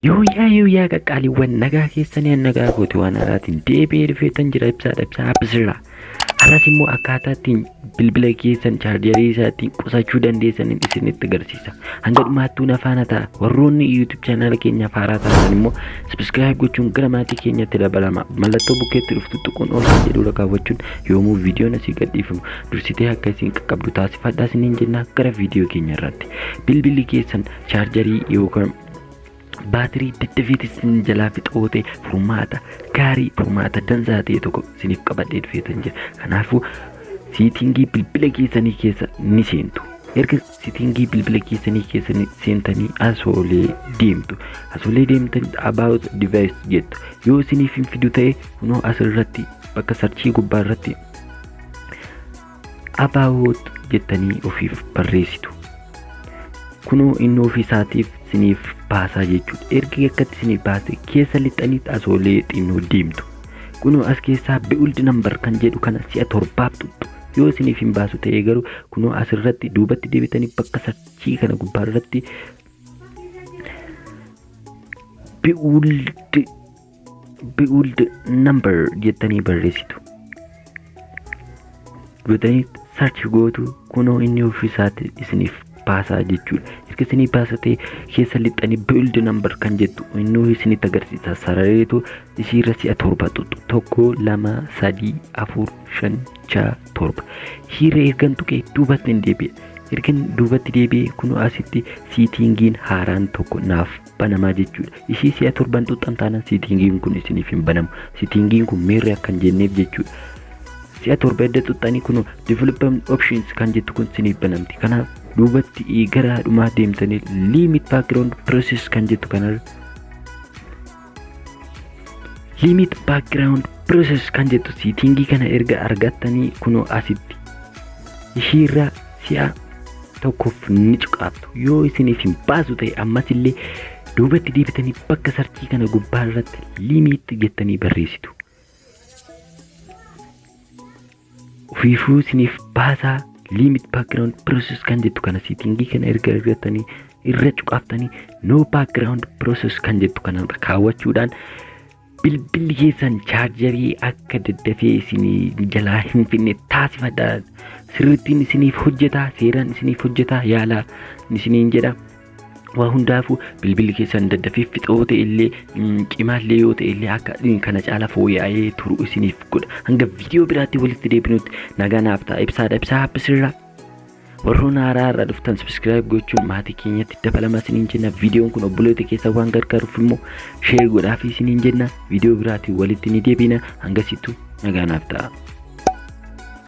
Yoo yaa qaqqaaliiwwan nagaa keessanii nagaa gooti waan alaatiin deebi'ee dhufeetan jira ibsaa absirraa. Haras immoo akkaataa ittiin bilbila keessan chaarjarii isaatiin qusachuu dandeessan isinitti agarsiisa. Hanga dhumaattuu nafaana ta'a. Warroonni YouTube channel keenya faaraa ta'an immoo subscribe gochuun gara maatii keenyatti dabalama. Mallattoo bukkeetti dhuftu tuquun oolcha jedhu raawwachuun yoomuu viidiyoon asii gadhiifamu dursitee akka isin qaqqabdu taasifadhaa isiniin jenna gara viidiyoo keenya irratti. Bilbilli keessan chaarjarii yookaan baatirii deddeebiitis jalaa fixoote furmaata gaarii furmaata dansaa ta'e tokko isiniif qabadhee dhufeetan jira. Kanaafuu siitingii bilbila keessanii keessa ni seentu. Erga siitingii bilbila keessanii keessa seentanii asoolee deemtu. Asoolee deemtan about device jettu. Yoo isiniif hin fidu ta'e kunoo asirratti bakka sarchii gubbaa irratti about jettanii ofiif barreessitu. Kunoo inni ofiisaatiif isiniif baasaa jechuudha. Erga akkatti isiniif baase keessa lixaniitti asoolee xinnoo deemtu. Kunoo as keessaa build number kan jedhu kana si'a torbaaf tuttu. Yoo isiniif hin baasu ta'ee garuu kunoo asirratti duubatti deebitanii bakka sarchii kana gubbaa irratti build number jettanii barreessitu. Gootanii search gootu kunoo inni ofiisaati isiniif baasaa jechuudha. Erga isinii baasatee keessa lixanii build number kan jettu inni isinitti agarsiisa. Sarareetu isiirra si'a torba tuttu. 1 2 3 4 5 6 7. Hiira ergan tuqee duubatti hin deebi'e. Ergan duubatti deebi'e kunoo asitti siitingiin haaraan tokko naaf banamaa jechuudha. Ishii si'a torban tuxxan taanaan siitingiin kun isiniif hin banamu. Siitingiin kun meerre akkan jenneef jechuudha. Si'a torba edda tuxxanii kunoo development options kan jettu kun isiniif banamti. Kanaaf duubatti gara dhumaa deemtanii limit background process kan jettu kanarra limit background process kan jettu siitingii kana erga argattanii kunoo asitti ishiirra si'a tokkoof ni cuqaaftu. Yoo isiniif hin baasu ta'e ammas illee duubatti deebitanii bakka sarchii kana gubbaa irratti limit jettanii barreessitu. Ofiifuu isiniif baasaa limit background process kan jettu kana siitingii kana erga argattanii irra cuqaaftanii no background process kan jettu kana kaawwachuudhaan bilbilli keessan chaarjarii akka daddafee isinii jalaa hin finne taasifadhaa. Sirrittiin isiniif hojjetaa, seeraan isiniif hojjetaa, yaalaa isiniin jedha. Waa hundaafuu bilbilli keessan daddafee fixoo ta'e illee cimaallee yoo ta'e illee akka kana caala fooyya'ee turu isiniif godha. Hanga viidiyoo biraatti walitti deebinutti nagaa naaf ta'a. Ibsaa absirraa. Warroon haaraa irraa dhuftan subscribe gochuun maatii keenyatti dabalama isiniin jenna. Viidiyoon kun obboloota keessa waan gargaaruuf immoo share godhaa fi isiniin jenna. Viidiyoo biraatti walitti ni deebina. Hangasittuu nagaa naaf ta'a.